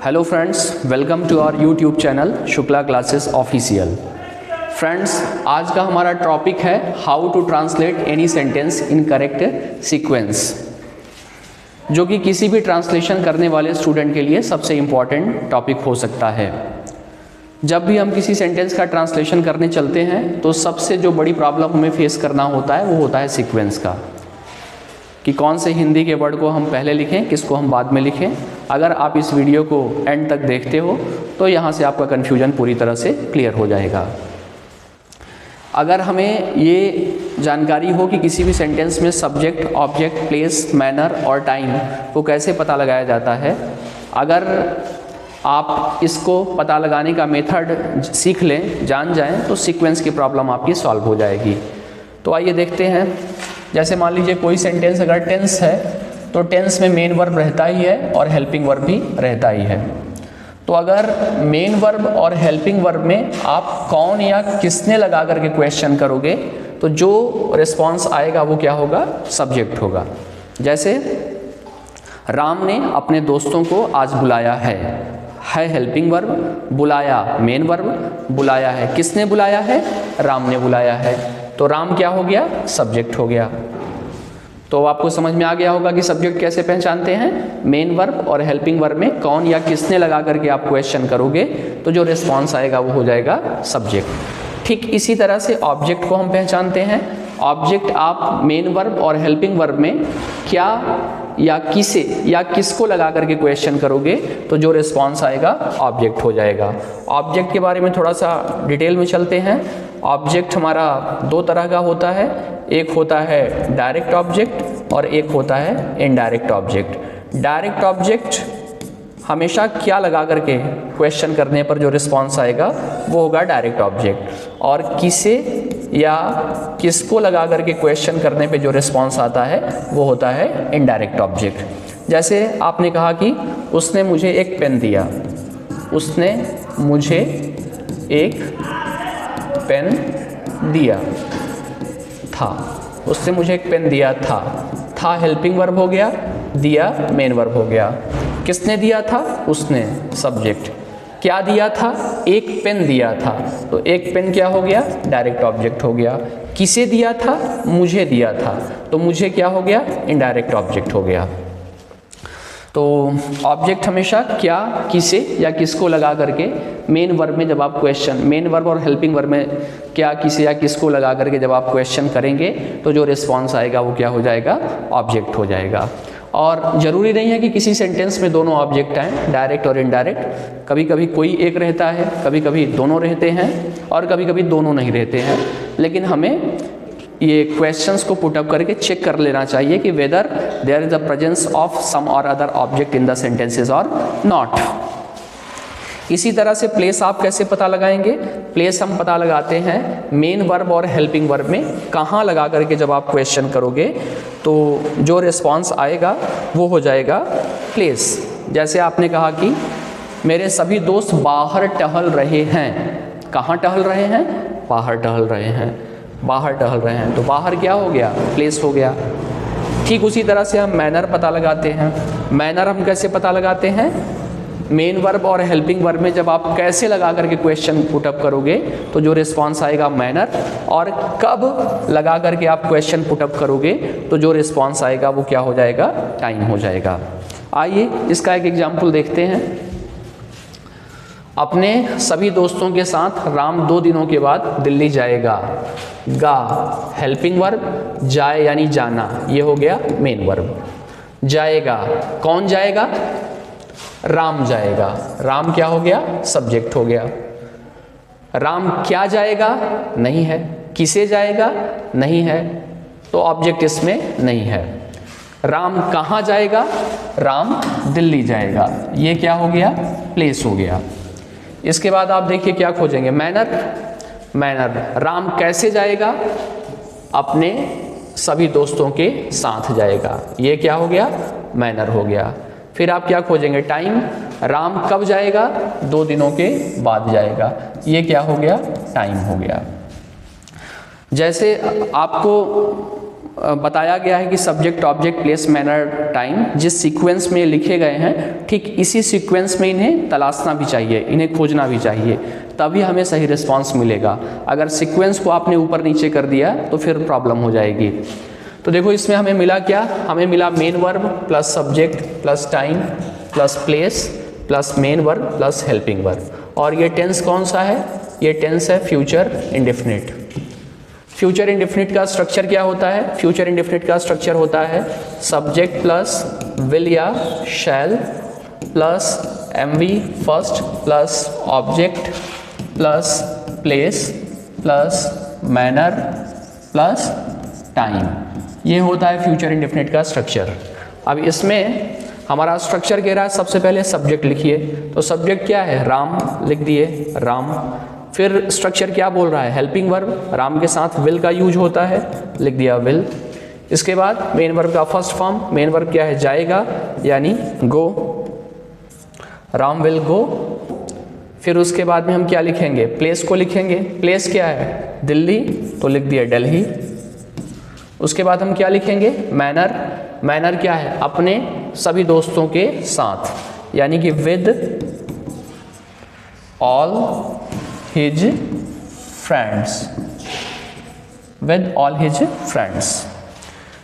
Hello friends, welcome to our YouTube channel Shukla classes official. Friends, आज का हमारा topic है how to translate any sentence in correct sequence, जो कि किसी भी ट्रांसलेशन करने वाले स्टूडेंट के लिए सबसे इम्पॉर्टेंट टॉपिक हो सकता है। जब भी हम किसी सेंटेंस का ट्रांसलेशन करने चलते हैं तो सबसे जो बड़ी प्रॉब्लम हमें फेस करना होता है वो होता है सीक्वेंस का, कि कौन से हिंदी के वर्ड को हम पहले लिखें, किसको हम बाद में लिखें। अगर आप इस वीडियो को एंड तक देखते हो तो यहाँ से आपका कन्फ्यूजन पूरी तरह से क्लियर हो जाएगा। अगर हमें ये जानकारी हो कि किसी भी सेंटेंस में सब्जेक्ट, ऑब्जेक्ट, प्लेस, मैनर और टाइम को कैसे पता लगाया जाता है, अगर आप इसको पता लगाने का मेथड सीख लें, जान जाएं, तो सीक्वेंस की प्रॉब्लम आपकी सॉल्व हो जाएगी। तो आइए देखते हैं। जैसे मान लीजिए कोई सेंटेंस अगर टेंस है तो टेंस में मेन वर्ब रहता ही है और हेल्पिंग वर्ब भी रहता ही है। तो अगर मेन वर्ब और हेल्पिंग वर्ब में आप कौन या किसने लगा करके क्वेश्चन करोगे तो जो रिस्पॉन्स आएगा वो क्या होगा, सब्जेक्ट होगा। जैसे राम ने अपने दोस्तों को आज बुलाया है हेल्पिंग वर्ब, बुलाया मेन वर्ब, बुलाया है किसने बुलाया है, राम ने बुलाया है, तो राम क्या हो गया, सब्जेक्ट हो गया। तो आपको समझ में आ गया होगा कि सब्जेक्ट कैसे पहचानते हैं। मेन वर्ब और हेल्पिंग वर्ब में कौन या किसने लगा करके आप क्वेश्चन करोगे तो जो रिस्पॉन्स आएगा वो हो जाएगा सब्जेक्ट। ठीक इसी तरह से ऑब्जेक्ट को हम पहचानते हैं। ऑब्जेक्ट आप मेन वर्ब और हेल्पिंग वर्ब में क्या या किसे या किसको लगा करके क्वेश्चन करोगे तो जो रिस्पॉन्स आएगा ऑब्जेक्ट हो जाएगा। ऑब्जेक्ट के बारे में थोड़ा सा डिटेल में चलते हैं। ऑब्जेक्ट हमारा दो तरह का होता है, एक होता है डायरेक्ट ऑब्जेक्ट और एक होता है इनडायरेक्ट ऑब्जेक्ट। डायरेक्ट ऑब्जेक्ट हमेशा क्या लगा करके क्वेश्चन करने पर जो रिस्पॉन्स आएगा वो होगा डायरेक्ट ऑब्जेक्ट, और किसे या किसको लगा करके क्वेश्चन करने पे जो रिस्पॉन्स आता है वो होता है इनडायरेक्ट ऑब्जेक्ट। जैसे आपने कहा कि उसने मुझे एक पेन दिया, उसने मुझे एक पेन दिया था, उसने मुझे एक पेन दिया था हेल्पिंग वर्ब हो गया, दिया मेन वर्ब हो गया। किसने दिया था, उसने, सब्जेक्ट। क्या दिया था, एक पेन दिया था, तो एक पेन क्या हो गया, डायरेक्ट ऑब्जेक्ट हो गया। किसे दिया था, मुझे दिया था, तो मुझे क्या हो गया, इनडायरेक्ट ऑब्जेक्ट हो गया। तो ऑब्जेक्ट हमेशा क्या, किसे या किसको लगा करके मेन वर्ब में जब आप क्वेश्चन, मेन वर्ब और हेल्पिंग वर्ब में क्या, किसे या किसको लगा करके जब आप क्वेश्चन करेंगे तो जो रिस्पॉन्स आएगा वो क्या हो जाएगा, ऑब्जेक्ट हो जाएगा। और ज़रूरी नहीं है कि किसी सेंटेंस में दोनों ऑब्जेक्ट आएँ, डायरेक्ट और इनडायरेक्ट। कभी कभी कोई एक रहता है, कभी कभी दोनों रहते हैं और कभी कभी दोनों नहीं रहते हैं। लेकिन हमें ये क्वेश्चंस को पुट अप करके चेक कर लेना चाहिए कि whether there is the presence of some और other object in the sentences और नॉट। इसी तरह से प्लेस आप कैसे पता लगाएंगे। प्लेस हम पता लगाते हैं मेन वर्ब और हेल्पिंग वर्ब में कहाँ लगा करके जब आप क्वेश्चन करोगे तो जो रिस्पॉन्स आएगा वो हो जाएगा प्लेस। जैसे आपने कहा कि मेरे सभी दोस्त बाहर टहल रहे हैं। कहाँ टहल रहे हैं, बाहर टहल रहे हैं, बाहर टहल रहे हैं, तो बाहर क्या हो गया, प्लेस हो गया। ठीक उसी तरह से हम मैनर पता लगाते हैं। मैनर हम कैसे पता लगाते हैं, मेन वर्ब और हेल्पिंग वर्ब में जब आप कैसे लगा करके क्वेश्चन पुट अप करोगे तो जो रिस्पॉन्स आएगा मैनर, और कब लगा करके आप क्वेश्चन पुट अप करोगे तो जो रिस्पॉन्स आएगा वो क्या हो जाएगा, टाइम हो जाएगा। आइए इसका एक एग्जाम्पल देखते हैं। अपने सभी दोस्तों के साथ राम 2 दिनों के बाद दिल्ली जाएगा। गा हेल्पिंग वर्ब, जाए यानी जाना, ये हो गया मेन वर्ब। जाएगा, कौन जाएगा, राम जाएगा, राम क्या हो गया, सब्जेक्ट हो गया। राम क्या जाएगा, नहीं है। किसे जाएगा, नहीं है, तो ऑब्जेक्ट इसमें नहीं है। राम कहाँ जाएगा, राम दिल्ली जाएगा, ये क्या हो गया, प्लेस हो गया। इसके बाद आप देखिए क्या खोजेंगे, मैनर। मैनर, राम कैसे जाएगा, अपने सभी दोस्तों के साथ जाएगा, ये क्या हो गया, मैनर हो गया। फिर आप क्या खोजेंगे, टाइम। राम कब जाएगा, 2 दिनों के बाद जाएगा, ये क्या हो गया, टाइम हो गया। जैसे आपको बताया गया है कि subject object place manner time जिस सीक्वेंस में लिखे गए हैं ठीक इसी सीक्वेंस में इन्हें तलाशना भी चाहिए, इन्हें खोजना भी चाहिए, तभी हमें सही रिस्पांस मिलेगा। अगर सीक्वेंस को आपने ऊपर नीचे कर दिया तो फिर प्रॉब्लम हो जाएगी। तो देखो इसमें हमें मिला क्या, हमें मिला main verb plus subject plus time plus place plus main verb plus helping verb. और ये टेंस कौन सा है, ये टेंस है फ्यूचर इंडेफिनिट। फ्यूचर इंडेफिनिट का स्ट्रक्चर क्या होता है, फ्यूचर इंडेफिनिट का स्ट्रक्चर होता है सब्जेक्ट प्लस विल या shall plus MV first plus object plus place plus manner plus time. ये होता है फ्यूचर इंडेफिनिट का स्ट्रक्चर। अब इसमें हमारा स्ट्रक्चर कह रहा है सबसे पहले सब्जेक्ट लिखिए, तो सब्जेक्ट क्या है, राम लिख दिए, राम। फिर स्ट्रक्चर क्या बोल रहा है, हेल्पिंग वर्ब, राम के साथ विल का यूज होता है, लिख दिया विल। इसके बाद मेन वर्ब का फर्स्ट फॉर्म, मेन वर्ब क्या है, जाएगा यानी गो, राम विल गो। फिर उसके बाद में हम क्या लिखेंगे, प्लेस को लिखेंगे, प्लेस क्या है, दिल्ली, तो लिख दिया दिल्ली। उसके बाद हम क्या लिखेंगे, मैनर, मैनर क्या है, अपने सभी दोस्तों के साथ यानी कि with all his friends, with all his friends.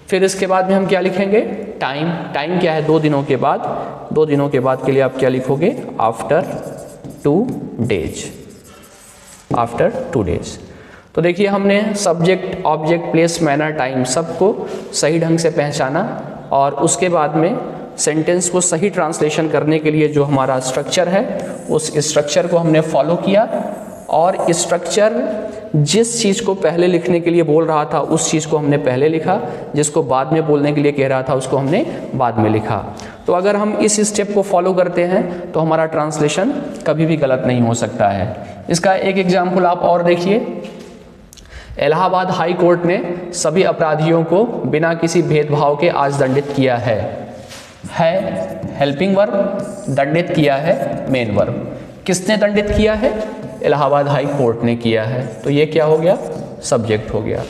फिर इसके बाद में हम क्या लिखेंगे, टाइम, टाइम क्या है, 2 दिनों के बाद, 2 दिनों के बाद के लिए आप क्या लिखोगे, आफ्टर 2 डेज, आफ्टर 2 डेज। तो देखिए हमने subject object place manner time सबको सही ढंग से पहचाना और उसके बाद में सेंटेंस को सही ट्रांसलेशन करने के लिए जो हमारा स्ट्रक्चर है उस स्ट्रक्चर को हमने फॉलो किया और स्ट्रक्चर जिस चीज़ को पहले लिखने के लिए बोल रहा था उस चीज़ को हमने पहले लिखा, जिसको बाद में बोलने के लिए कह रहा था उसको हमने बाद में लिखा। तो अगर हम इस स्टेप को फॉलो करते हैं तो हमारा ट्रांसलेशन कभी भी गलत नहीं हो सकता है। इसका एक एग्जाम्पल आप और देखिए, इलाहाबाद हाई कोर्ट ने सभी अपराधियों को बिना किसी भेदभाव के आज दंडित किया है हेल्पिंग वर्ब, दंडित किया है मेन वर्ब। किसने दंडित किया है, इलाहाबाद हाई कोर्ट ने किया है, तो ये क्या हो गया, सब्जेक्ट हो गया।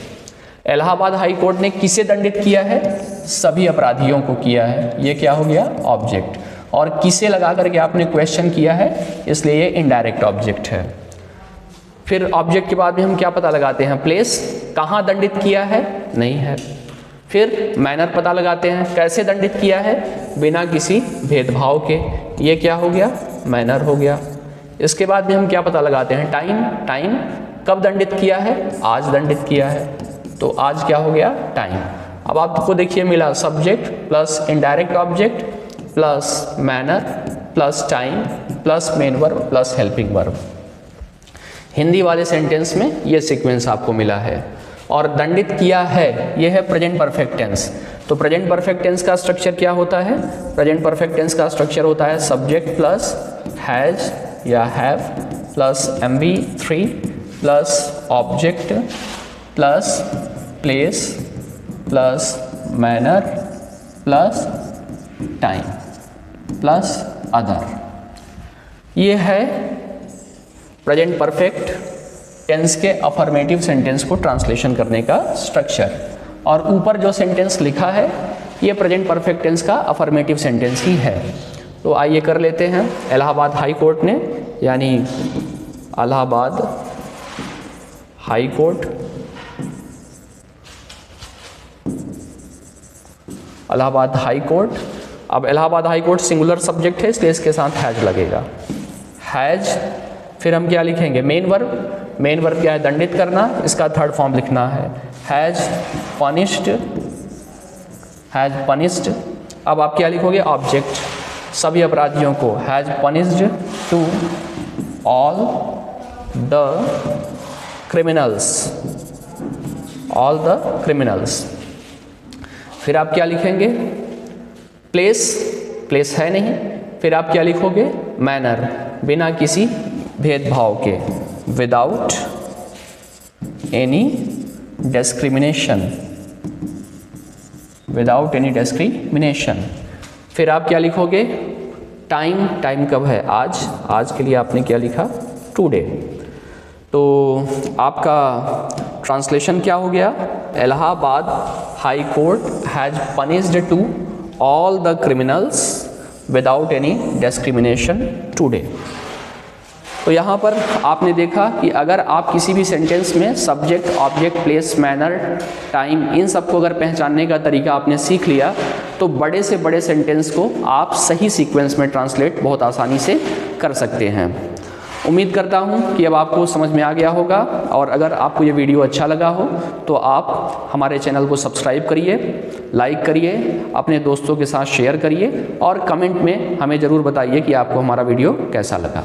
इलाहाबाद हाई कोर्ट ने किसे दंडित किया है, सभी अपराधियों को किया है, ये क्या हो गया, ऑब्जेक्ट। और किसे लगा करके आपने क्वेश्चन किया है इसलिए ये इनडायरेक्ट ऑब्जेक्ट है। फिर ऑब्जेक्ट के बाद में हम क्या पता लगाते हैं, प्लेस, कहाँ दंडित किया है, नहीं है। फिर मैनर पता लगाते हैं, कैसे दंडित किया है, बिना किसी भेदभाव के, ये क्या हो गया, मैनर हो गया। इसके बाद में हम क्या पता लगाते हैं, टाइम, टाइम कब दंडित किया है, आज दंडित किया है, तो आज क्या हो गया, टाइम। अब आपको देखिए मिला subject plus indirect object plus manner plus time plus main verb plus helping verb. Hindi वाले सेंटेंस में ये सीक्वेंस आपको मिला है। और दंडित किया है ये है प्रेजेंट परफेक्ट टेंस। तो प्रेजेंट परफेक्ट टेंस का स्ट्रक्चर क्या होता है, प्रेजेंट परफेक्ट टेंस का स्ट्रक्चर होता है सब्जेक्ट प्लस हैज या have plus MV3 plus object plus place plus manner plus time plus other. ये है प्रेजेंट परफेक्ट टेंस के अफर्मेटिव सेंटेंस को ट्रांसलेशन करने का स्ट्रक्चर। और ऊपर जो सेंटेंस लिखा है ये प्रेजेंट परफेक्ट टेंस का अफर्मेटिव सेंटेंस ही है। तो आइए कर लेते हैं। इलाहाबाद हाई कोर्ट ने यानी Allahabad high court, Allahabad high court. अब Allahabad high court singular subject है इसलिए इसके साथ हैज लगेगा, हैज। फिर हम क्या लिखेंगे, मेन वर्ब, मेन वर्ब क्या है, दंडित करना, इसका थर्ड फॉर्म लिखना है हैज पनिश्ड, हैज पनिश्ड। अब आप क्या लिखोगे, ऑब्जेक्ट, सभी अपराधियों को, has punished to all the criminals, all the criminals. फिर आप क्या लिखेंगे, प्लेस, प्लेस है नहीं, फिर आप क्या लिखोगे, मैनर, बिना किसी भेदभाव के, without any discrimination, without any discrimination. फिर आप क्या लिखोगे, टाइम, टाइम कब है, आज, आज के लिए आपने क्या लिखा, टुडे। तो आपका ट्रांसलेशन क्या हो गया, Allahabad High Court has punished to all the criminals without any discrimination today. तो यहाँ पर आपने देखा कि अगर आप किसी भी सेंटेंस में subject, object, place, manner, time, इन सबको अगर पहचानने का तरीका आपने सीख लिया तो बड़े से बड़े सेंटेंस को आप सही सीक्वेंस में ट्रांसलेट बहुत आसानी से कर सकते हैं। उम्मीद करता हूँ कि अब आपको समझ में आ गया होगा, और अगर आपको ये वीडियो अच्छा लगा हो तो आप हमारे चैनल को सब्सक्राइब करिए, लाइक करिए, अपने दोस्तों के साथ शेयर करिए और कमेंट में हमें ज़रूर बताइए कि आपको हमारा वीडियो कैसा लगा।